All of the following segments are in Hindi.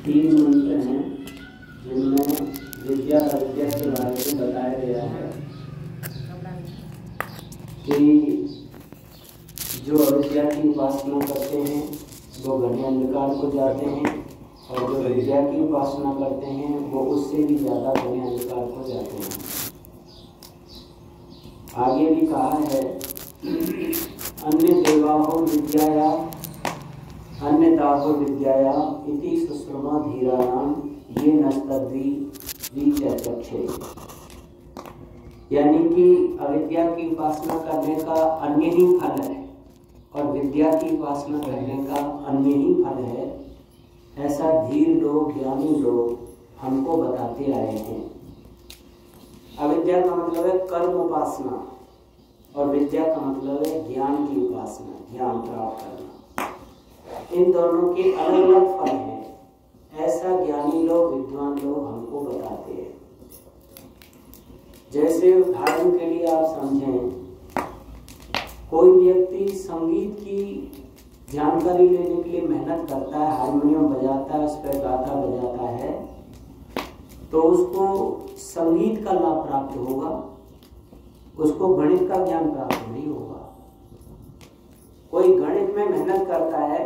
तीन मंत्र हैं जिनमें विद्या अविद्या के बारे में बताया गया है कि जो अविद्या की उपासना करते हैं वो घने अंधकार को जाते हैं और जो विद्या की उपासना करते हैं वो उससे भी ज़्यादा घने अंधकार को जाते हैं। आगे भी कहा है अन्य देवाहो विद्याया अन्य दाहो विद्याया इति सुश्रमा धीरानाम ये नस्तद्वी विचक्षे। यानी कि अविद्या की उपासना करने का अन्य ही फल है और विद्या की उपासना करने का अन्य ही फल है, ऐसा धीर लोग ज्ञानी लोग हमको बताते आए हैं। अविद्या का मतलब है कर्म उपासना और विद्या का मतलब है ज्ञान की उपासना, ज्ञान प्राप्त करना। इन दोनों के अलग अलग फल हैं, ऐसा ज्ञानी लोग विद्वान लोग हमको बताते हैं। जैसे उदाहरण के लिए आप समझें, कोई व्यक्ति संगीत की जानकारी लेने के लिए मेहनत करता है, हारमोनियम बजाता है, उस पर गाता बजाता है, तो उसको संगीत का लाभ प्राप्त होगा, उसको गणित का ज्ञान प्राप्त नहीं होगा। कोई गणित में मेहनत करता है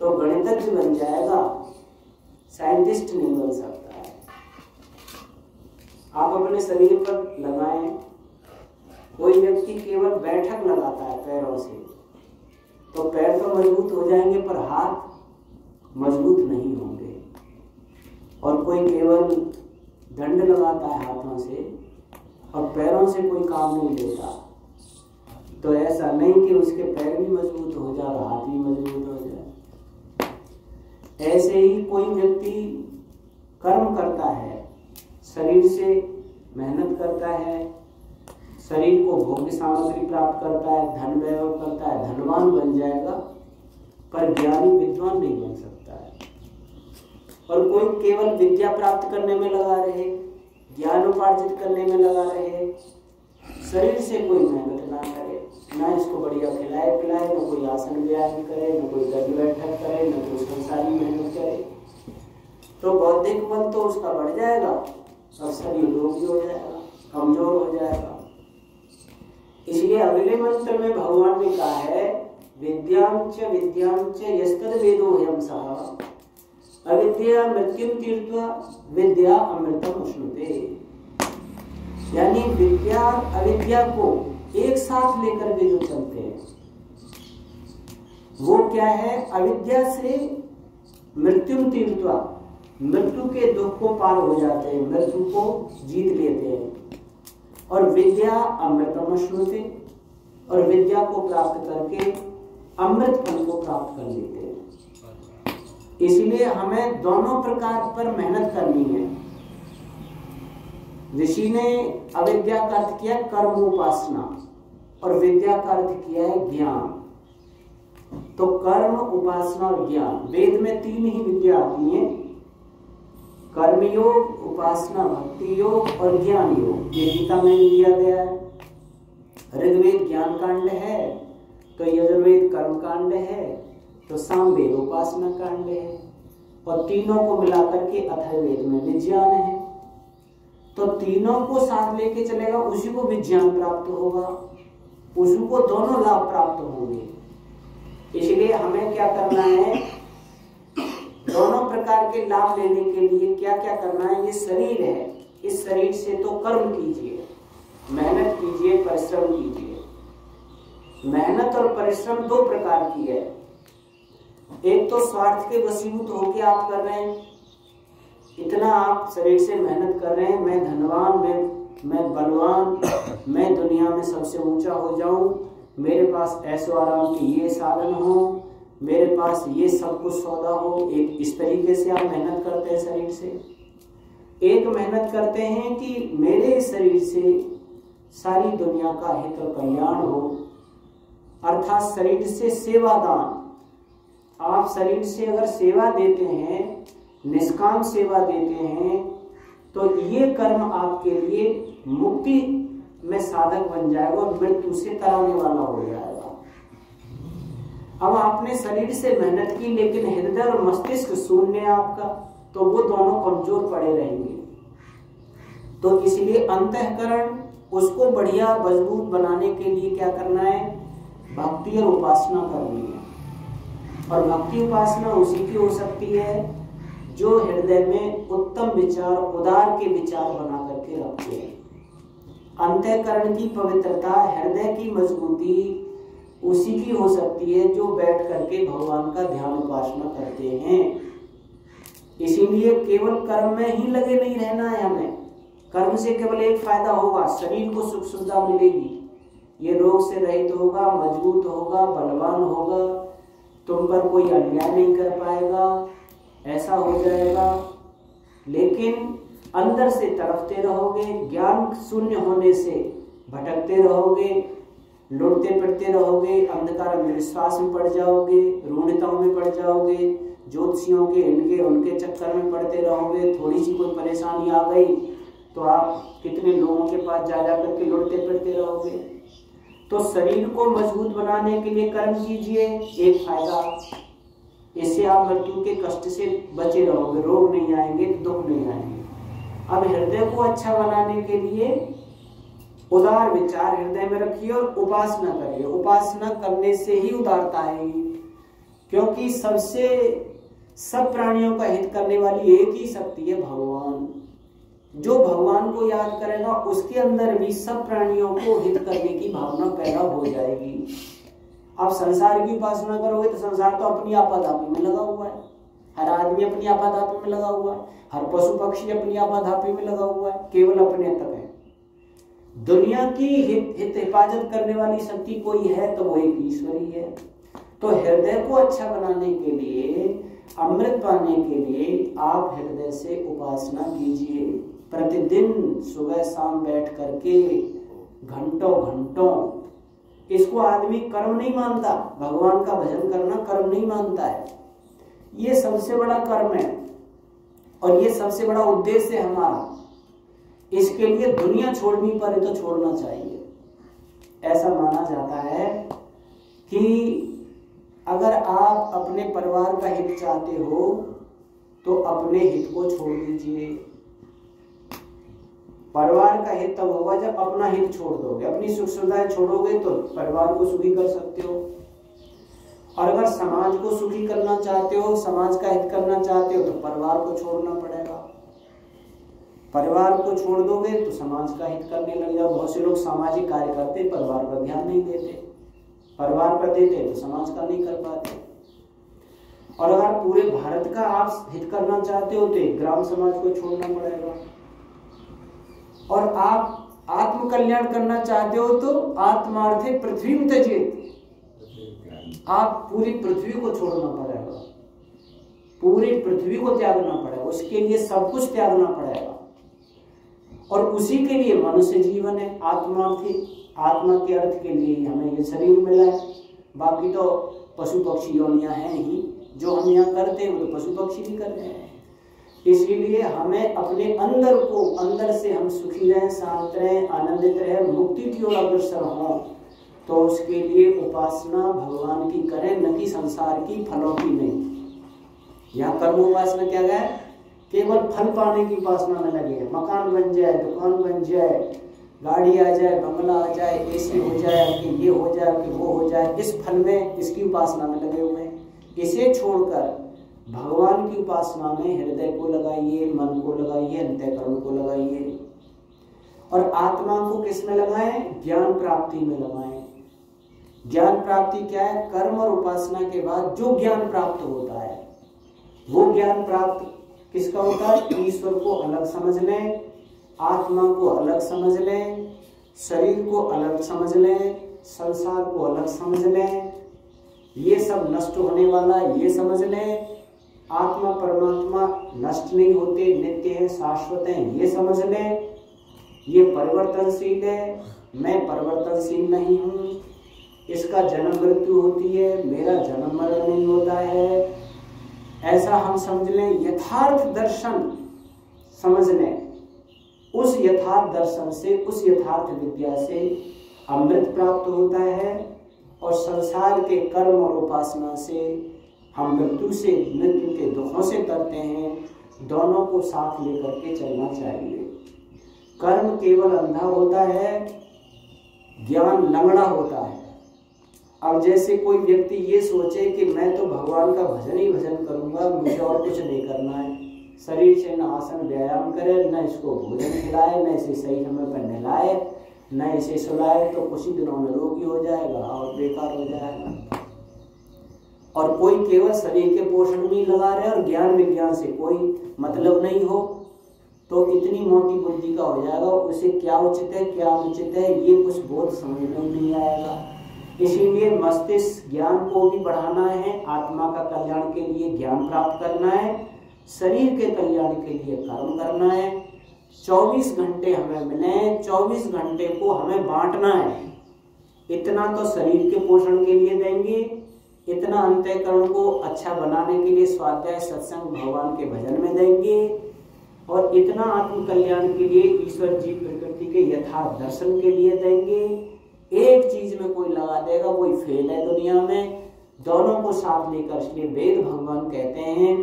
तो गणितज्ञ बन जाएगा, साइंटिस्ट नहीं बन सकता है। आप अपने शरीर पर लगाएं, कोई व्यक्ति केवल बैठक लगाता है पैरों से, तो पैर तो मजबूत हो जाएंगे पर हाथ मजबूत नहीं होंगे। और कोई केवल दंड लगाता है हाथों से और पैरों से कोई काम नहीं लेता, तो ऐसा नहीं कि उसके पैर भी मजबूत हो जाए और हाथ भी मजबूत हो जाए। ऐसे ही कोई व्यक्ति कर्म करता है, शरीर से मेहनत करता है, शरीर को भोग्य सामग्री प्राप्त करता है, धन वैभव करता है, धनवान बन जाएगा, पर ज्ञानी विद्वान नहीं बन सकता है। और कोई केवल विद्या प्राप्त करने में लगा रहे, ज्ञान उपार्जित करने में लगा रहे, शरीर से कोई मेहनत ना करे, ना इसको बढ़िया खिलाए पिलाए, न कोई आसन व्यायाम करे, न कोई गद्य बैठक करे, न कोई संसारी मेहनत करे, तो बौद्धिक मन तो उसका बढ़ जाएगा और शरीर रोगी हो जाएगा, कमजोर हो जाएगा। इसलिए अगले मंत्र में भगवान ने कहा है विद्यांच यस्तद वेदो ह्यं सः अविद्या मृत्युम तीर्थ्वा विद्या अमृतम उष्णुते। यानी विद्या अविद्या को एक साथ लेकर के जो चलते हैं वो क्या है, अविद्या से मृत्युम तीर्थ्वा, मृत्यु के दुख को पार हो जाते हैं, मृत्यु को जीत लेते हैं। और विद्या अमृतम उष्णुते, और विद्या को प्राप्त करके अमृत फल को प्राप्त कर लेते हैं। इसलिए हमें दोनों प्रकार पर मेहनत करनी है। ऋषि ने अविद्या का अर्थ किया कर्म उपासना और विद्या का अर्थ किया है ज्ञान। तो कर्म उपासना और ज्ञान, वेद में तीन ही विद्या आती है, कर्मयोग, उपासना भक्ति योग और ज्ञान योग। ये गीता में दिया गया है। ऋग्वेद ज्ञान कांड है, तो यजुर्वेद कर्म कांड है, तो सामवेद उपासना कांड है, और तीनों को मिलाकर के अथर्ववेद में विज्ञान है। तो तीनों को साथ लेके चलेगा, उसी को विज्ञान प्राप्त होगा, उसी को दोनों लाभ प्राप्त होंगे। इसलिए हमें क्या करना है, दोनों प्रकार के लाभ लेने के लिए क्या क्या करना है। ये शरीर है, इस शरीर से तो कर्म कीजिए, मेहनत कीजिए, परिश्रम कीजिए। मेहनत और परिश्रम दो प्रकार की है। एक तो स्वार्थ के वशीभूत होकर आप कर रहे हैं, इतना आप शरीर से मेहनत कर रहे हैं, मैं धनवान, मैं बलवान, मैं दुनिया में सबसे ऊंचा हो जाऊं, मेरे पास ऐशो आराम के ये साधन हो, मेरे पास ये सब कुछ सौदा हो। एक इस तरीके से आप मेहनत करते हैं शरीर से। एक मेहनत करते हैं कि मेरे शरीर से सारी दुनिया का हित और कल्याण हो, अर्थात शरीर से सेवादान। आप शरीर से अगर सेवा देते हैं, निष्काम सेवा देते हैं, तो ये कर्म आपके लिए मुक्ति में साधक बन जाएगा और मृत्यु से तराने वाला हो जाएगा। अब आपने शरीर से मेहनत की लेकिन हृदय और मस्तिष्क शून्य है आपका, तो वो दोनों कमजोर पड़े रहेंगे। तो इसलिए अंतःकरण उसको बढ़िया मजबूत बनाने के लिए क्या करना है, भक्ति और उपासना करनी है। और भक्ति उपासना उसी की हो सकती है जो हृदय में उत्तम विचार, उदार के विचार बना करके रखते हैं। अंतःकरण की पवित्रता, हृदय की मजबूती उसी की हो सकती है जो बैठ करके भगवान का ध्यान उपासना करते हैं। इसीलिए केवल कर्म में ही लगे नहीं रहना है हमें। कर्म से केवल एक फायदा होगा, शरीर को सुख सुविधा मिलेगी, ये रोग से रहित होगा, मजबूत होगा, बलवान होगा, तुम पर कोई अन्याय नहीं कर पाएगा, ऐसा हो जाएगा। लेकिन अंदर से तड़पते रहोगे, ज्ञान शून्य होने से भटकते रहोगे, लुटते फिरते रहोगे, अंधकार अंधविश्वास में पड़ जाओगे, रूढ़ताओं में पड़ जाओगे, ज्योतिषियों के इनके उनके चक्कर में पड़ते रहोगे। थोड़ी सी कोई परेशानी आ गई तो आप कितने लोगों के पास जा करके लुटते फिरते रहोगे। तो शरीर को मजबूत बनाने के लिए कर्म कीजिए, एक फायदा, इससे आप मृत्यु के कष्ट से बचे रहोगे, रोग नहीं आएंगे, दुख नहीं आएंगे। अब हृदय को अच्छा बनाने के लिए उदार विचार हृदय में रखिए और उपासना करिए। उपासना करने से ही उदारता आएगी, क्योंकि सब प्राणियों का हित करने वाली एक ही शक्ति है, भगवान। जो भगवान को याद करेगा उसके अंदर भी सब प्राणियों को हित करने की भावना पैदा हो जाएगी। आप संसार की उपासना करोगे तो संसार तो अपनी आपाधापी में लगा हुआ है, हर आदमी अपनी आपाधापी में लगा हुआ है, हर पशु पक्षी अपनी आपाधापी में लगा हुआ है, केवल अपने तक है। दुनिया की हिफाजत करने वाली शक्ति कोई है तो वो एक ईश्वर ही है। तो हृदय को अच्छा बनाने के लिए, अमृत पाने के लिए आप हृदय से उपासना कीजिए। प्रतिदिन सुबह शाम बैठ करके घंटों घंटों, इसको आदमी कर्म नहीं मानता, भगवान का भजन करना कर्म नहीं मानता है। ये सबसे बड़ा कर्म है और ये सबसे बड़ा उद्देश्य है हमारा। इसके लिए दुनिया छोड़नी पड़े तो छोड़ना चाहिए। ऐसा माना जाता है कि अगर आप अपने परिवार का हित चाहते हो तो अपने हित को छोड़ दीजिए। परिवार का हित तब होगा जब अपना हित छोड़ दोगे, अपनी सुख सुविधाएं छोड़ोगे तो परिवार को सुखी कर सकते हो। और अगर समाज को सुखी करना चाहते हो, समाज का हित करना चाहते हो तो परिवार को छोड़ना पड़ेगा। परिवार को छोड़ दोगे तो समाज का हित करने लग जाओ। बहुत से लोग सामाजिक कार्य करते, परिवार पर ध्यान नहीं देते, परिवार पर देते तो समाज का नहीं कर पाते। और अगर पूरे भारत का आप हित करना चाहते हो तो ग्राम समाज को छोड़ना पड़ेगा। और आप आत्म कल्याण करना चाहते हो तो आत्मार्थे पृथ्वी में त्यजेत, आप पूरी पृथ्वी को छोड़ना पड़ेगा, पूरी पृथ्वी को त्यागना पड़ेगा। उसके लिए सब कुछ त्यागना पड़ेगा और उसी के लिए मनुष्य जीवन है। आत्मा के अर्थ के लिए हमें ये शरीर मिला है। बाकी तो पशु पक्षी योनियां हैं ही, जो हम यहाँ करते हैं वो तो पशु पक्षी भी कर रहे हैं। इसीलिए हमें अपने अंदर से हम सुखी रहें, शांत रहें, आनंदित रहें, मुक्ति की ओर अग्रसर हों। तो उसके लिए उपासना भगवान की करें, न कि संसार की, फलों की नहीं। यहाँ कर्म उपासना क्या है, केवल फल पाने की उपासना में लगे हैं। मकान बन जाए, दुकान बन जाए, गाड़ी आ जाए, बंगला आ जाए, एसी हो जाए, कि ये हो जाए, कि वो हो जाए, इस फल में, इसकी उपासना में लगे हुए हैं। इसे छोड़कर भगवान की उपासना में हृदय को लगाइए, मन को लगाइए, अंतःकरण को लगाइए। और आत्मा को किस में लगाएं, ज्ञान प्राप्ति में लगाएं। ज्ञान प्राप्ति क्या है, कर्म और उपासना के बाद जो ज्ञान प्राप्त होता है वो ज्ञान प्राप्त किसका होता है, ईश्वर को अलग समझ लें, आत्मा को अलग समझ लें, शरीर को अलग समझ लें, संसार को अलग समझ लें, ये सब नष्ट होने वाला ये समझ लें। आत्मा परमात्मा नष्ट नहीं होते, नित्य है, शाश्वत है, ये समझ लें। ये परिवर्तनशील है, मैं परिवर्तनशील नहीं हूँ, इसका जन्म मृत्यु होती है, मेरा जन्म मरण नहीं होता है, ऐसा हम समझ लें। यथार्थ दर्शन समझ लें। उस यथार्थ दर्शन से, उस यथार्थ विद्या से अमृत प्राप्त होता है और संसार के कर्म और उपासना से हम मृत्यु के दुखों से तरते हैं, दोनों को साथ लेकर के चलना चाहिए। कर्म केवल अंधा होता है, ज्ञान लंगड़ा होता है। अब जैसे कोई व्यक्ति ये सोचे कि मैं तो भगवान का भजन ही भजन करूंगा, मुझे और कुछ नहीं करना है, शरीर से न आसन व्यायाम करे, न इसको भोजन खिलाए, न इसे सही समय पर नहलाए, न इसे सुलाए, तो कुछ ही दिनों में रोगी हो जाएगा और बेकार हो जाएगा। और कोई केवल शरीर के पोषण में लगा रहे और ज्ञान विज्ञान से कोई मतलब नहीं हो, तो इतनी मोटी बुद्धि का हो जाएगा, उसे क्या उचित है क्या अनुचित है ये कुछ बोध समझ में नहीं आएगा। इसीलिए मस्तिष्क ज्ञान को भी बढ़ाना है, आत्मा का कल्याण के लिए ज्ञान प्राप्त करना है, शरीर के कल्याण के लिए कर्म करना है। 24 घंटे हमें मिले, 24 घंटे को हमें बांटना है। इतना तो शरीर के पोषण के लिए देंगे, इतना अंतःकरण को अच्छा बनाने के लिए स्वाध्याय सत्संग भगवान के भजन में देंगे, और इतना आत्म कल्याण के लिए ईश्वर जी प्रकृति के यथार्थ दर्शन के लिए देंगे। एक चीज में कोई लगा देगा वही फेल है दुनिया में। दोनों को साथ लेकर, इसलिए वेद भगवान कहते हैं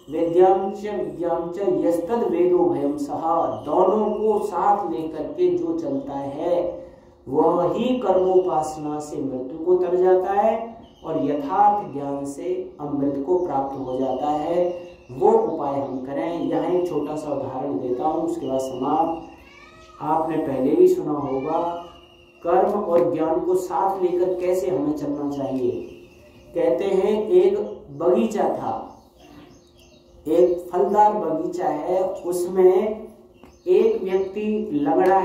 वेद्याम च विद्याम च यस्तद वेदो भयम सहा, दोनों को साथ लेकर के जो चलता है वह ही कर्मोपासना से मृत्यु को तर जाता है और यथार्थ ज्ञान से अमृत को प्राप्त हो जाता है। वो उपाय हम करें। यहाँ एक छोटा सा उदाहरण देता हूँ, उसके बाद समाप्त। आपने पहले भी सुना होगा कर्म और ज्ञान को साथ लेकर कैसे हमें चलना चाहिए। कहते हैं एक बगीचा था, एक फलदार बगीचा है, उसमें एक व्यक्ति लंगड़ा